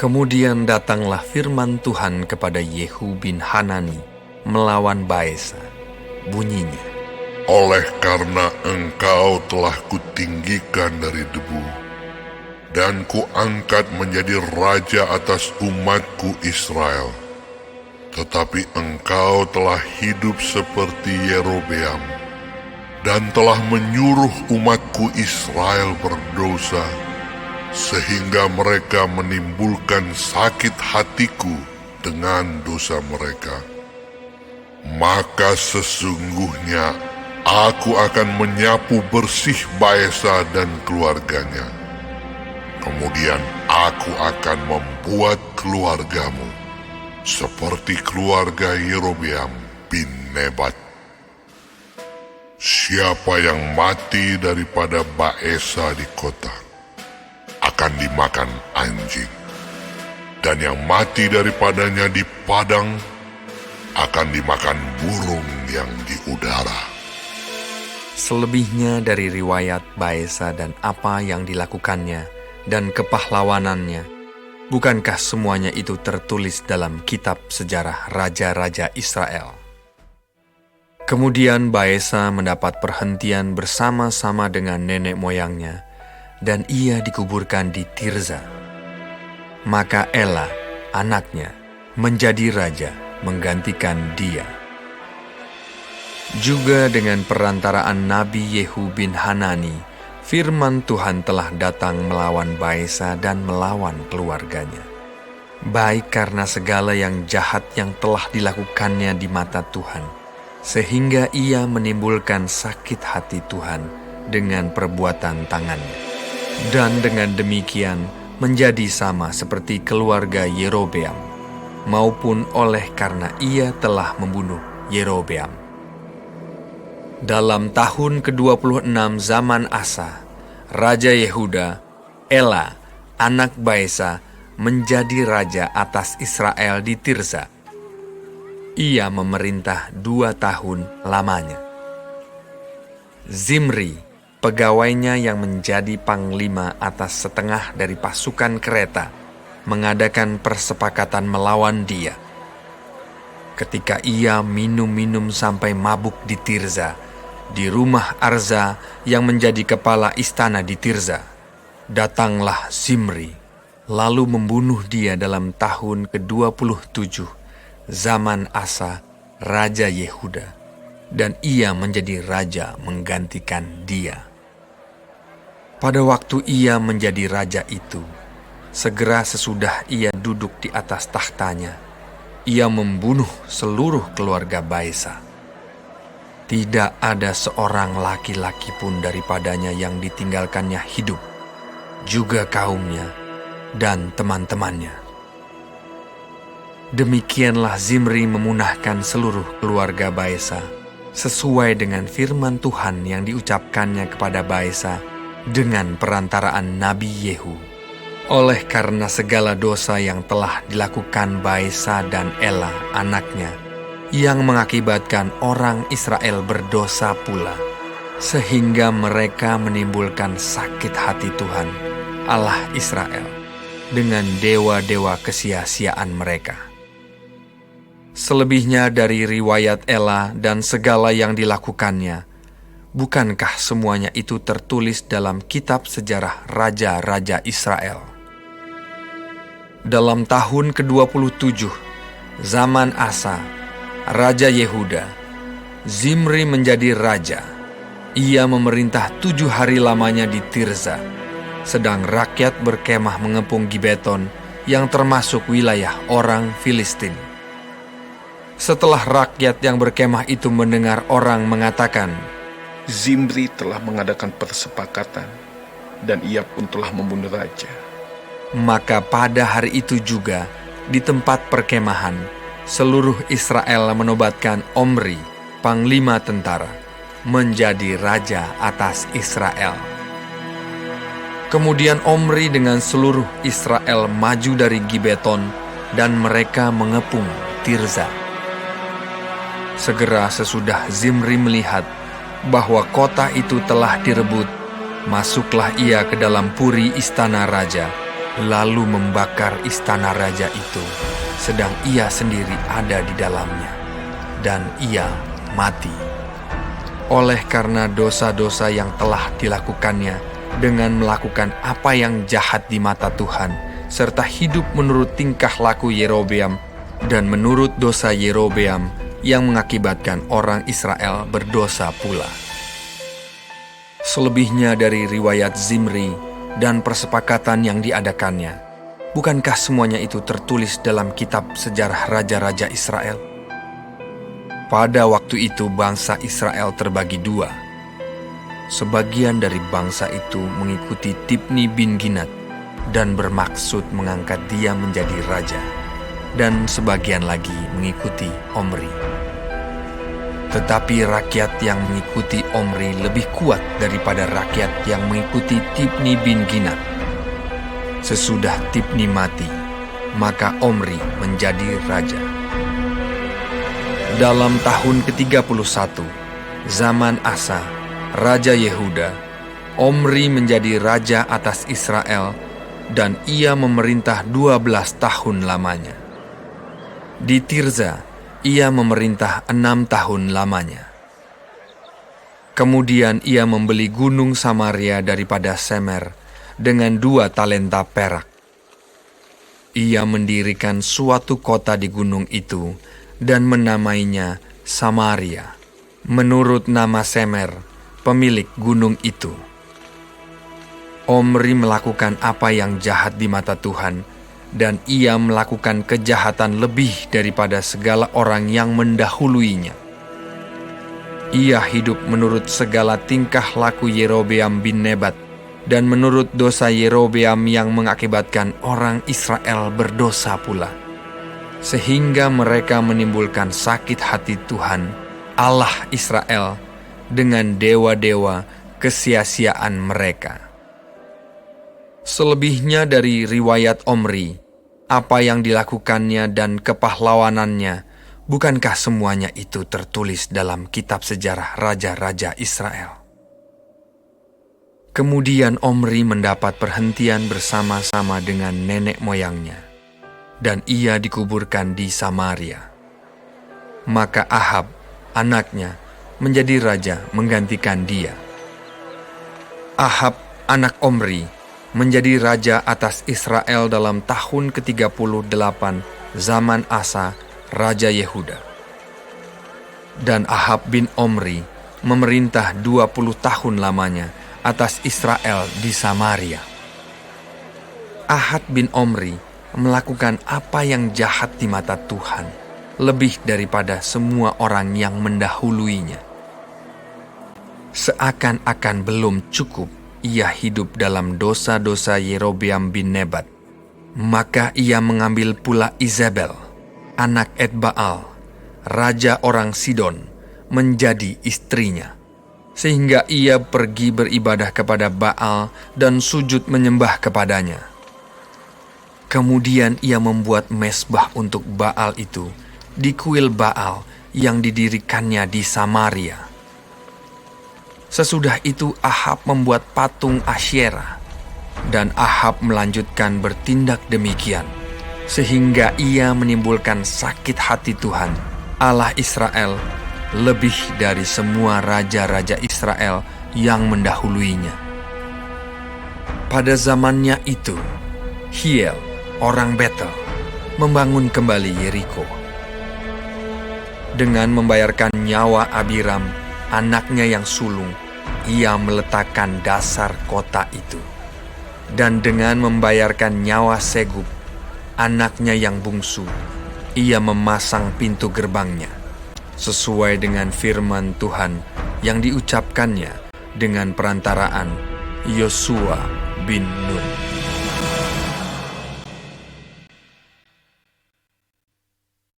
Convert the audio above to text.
Kemudian datanglah firman Tuhan kepada Yehu bin Hanani melawan Baesa. Bunyinya, oleh karena engkau telah kutinggikan dari debu, dan kuangkat menjadi raja atas umatku Israel. Tetapi engkau telah hidup seperti Yerobeam, dan telah menyuruh umatku Israel berdosa, sehingga mereka menimbulkan sakit hatiku dengan dosa mereka. Maka sesungguhnya aku akan menyapu bersih Baesa dan keluarganya. Kemudian aku akan membuat keluargamu seperti keluarga Yerobeam bin Nebat. Siapa yang mati daripada Baesa di kota akan dimakan anjing, dan yang mati daripadanya di padang akan dimakan burung yang di udara. Selebihnya dari riwayat Baesa dan apa yang dilakukannya dan kepahlawanannya, bukankah semuanya itu tertulis dalam kitab sejarah raja-raja Israel? Kemudian Baesa mendapat perhentian bersama-sama dengan nenek moyangnya, dan ia dikuburkan di Tirza. Maka Ela, anaknya, menjadi raja menggantikan dia. Juga dengan perantaraan Nabi Yehu bin Hanani, firman Tuhan telah datang melawan Baesa dan melawan keluarganya. Baik karena segala yang jahat yang telah dilakukannya di mata Tuhan, sehingga ia menimbulkan sakit hati Tuhan dengan perbuatan tangannya. Dan dengan demikian menjadi sama seperti keluarga Yerobeam, maupun oleh karena ia telah membunuh Yerobeam. Dalam tahun ke-26 zaman Asa, Raja Yehuda, Ela, anak Baesa, menjadi raja atas Israel di Tirza. Ia memerintah 2 tahun lamanya. Zimri, pegawainya yang menjadi panglima atas setengah dari pasukan kereta, mengadakan persepakatan melawan dia. Ketika ia minum-minum sampai mabuk di Tirza, di rumah Arza yang menjadi kepala istana di Tirza, datanglah Zimri, lalu membunuh dia dalam tahun ke-27 zaman Asa, Raja Yehuda, dan ia menjadi raja menggantikan dia. Pada waktu ia menjadi raja itu, segera sesudah ia duduk di atas tahtanya, ia membunuh seluruh keluarga Baesa. Tidak ada seorang laki-laki pun daripadanya yang ditinggalkannya hidup, juga kaumnya dan teman-temannya. Demikianlah Zimri memunahkan seluruh keluarga Baesa, sesuai dengan firman Tuhan yang diucapkannya kepada Baesa dengan perantaraan Nabi Yehu. Oleh karena segala dosa yang telah dilakukan Baesa dan Ela anaknya, yang mengakibatkan orang Israel berdosa pula, sehingga mereka menimbulkan sakit hati Tuhan, Allah Israel, dengan dewa-dewa kesia-siaan mereka. Selebihnya dari riwayat Ela dan segala yang dilakukannya, bukankah semuanya itu tertulis dalam kitab sejarah raja-raja Israel? Dalam tahun ke-27 zaman Asa, Raja Yehuda, Zimri menjadi raja. Ia memerintah 7 hari lamanya di Tirza, sedang rakyat berkemah mengepung Gibeton yang termasuk wilayah orang Filistin. Setelah rakyat yang berkemah itu mendengar orang mengatakan, Zimri telah mengadakan persepakatan, dan ia pun telah membunuh raja. Maka pada hari itu juga, di tempat perkemahan, seluruh Israel menobatkan Omri, panglima tentara, menjadi raja atas Israel. Kemudian Omri dengan seluruh Israel maju dari Gibeton, dan mereka mengepung Tirza. Segera sesudah Zimri melihat bahwa kota itu telah direbut, masuklah ia ke dalam puri istana raja, lalu membakar istana raja itu, sedang ia sendiri ada di dalamnya, dan ia mati. Oleh karena dosa-dosa yang telah dilakukannya dengan melakukan apa yang jahat di mata Tuhan, serta hidup menurut tingkah laku Yerobeam dan menurut dosa Yerobeam yang mengakibatkan orang Israel berdosa pula. Selebihnya dari riwayat Zimri dan persepakatan yang diadakannya, bukankah semuanya itu tertulis dalam kitab sejarah raja-raja Israel? Pada waktu itu bangsa Israel terbagi dua. Sebagian dari bangsa itu mengikuti Tibni bin Ginat dan bermaksud mengangkat dia menjadi raja, dan sebagian lagi mengikuti Omri. Tetapi rakyat yang mengikuti Omri lebih kuat daripada rakyat yang mengikuti Tibni bin Ginat. Sesudah Tibni mati, maka Omri menjadi raja. Dalam tahun ke-31, zaman Asa, Raja Yehuda, Omri menjadi raja atas Israel, dan ia memerintah 12 tahun lamanya. Di Tirza, ia memerintah 6 tahun lamanya. Kemudian ia membeli gunung Samaria daripada Semer dengan 2 talenta perak. Ia mendirikan suatu kota di gunung itu dan menamainya Samaria, menurut nama Semer, pemilik gunung itu. Omri melakukan apa yang jahat di mata Tuhan, dan ia melakukan kejahatan lebih daripada segala orang yang mendahuluinya. Ia hidup menurut segala tingkah laku Yerobeam bin Nebat, dan menurut dosa Yerobeam yang mengakibatkan orang Israel berdosa pula, sehingga mereka menimbulkan sakit hati Tuhan, Allah Israel, dengan dewa-dewa kesia-siaan mereka. Selebihnya dari riwayat Omri, apa yang dilakukannya dan kepahlawanannya, bukankah semuanya itu tertulis dalam kitab sejarah raja-raja Israel? Kemudian Omri mendapat perhentian bersama-sama dengan nenek moyangnya, dan ia dikuburkan di Samaria. Maka Ahab, anaknya, menjadi raja menggantikan dia. Ahab, anak Omri, menjadi raja atas Israel dalam tahun ke-38 zaman Asa, Raja Yehuda. Dan Ahab bin Omri memerintah 20 tahun lamanya atas Israel di Samaria. Ahab bin Omri melakukan apa yang jahat di mata Tuhan, lebih daripada semua orang yang mendahuluinya. Seakan-akan belum cukup ia hidup dalam dosa-dosa Yerobeam bin Nebat, maka ia mengambil pula Izabel, anak Etbaal, raja orang Sidon, menjadi istrinya, sehingga ia pergi beribadah kepada Baal dan sujud menyembah kepadanya. Kemudian ia membuat mezbah untuk Baal itu di kuil Baal yang didirikannya di Samaria. Sesudah itu Ahab membuat patung Asyera, dan Ahab melanjutkan bertindak demikian, sehingga ia menimbulkan sakit hati Tuhan, Allah Israel, lebih dari semua raja-raja Israel yang mendahuluinya. Pada zamannya itu, Hiel, orang Betel, membangun kembali Yeriko. Dengan membayarkan nyawa Abiram, anaknya yang sulung, ia meletakkan dasar kota itu. Dan dengan membayarkan nyawa Segub, anaknya yang bungsu, ia memasang pintu gerbangnya, sesuai dengan firman Tuhan yang diucapkannya dengan perantaraan Yosua bin Nun.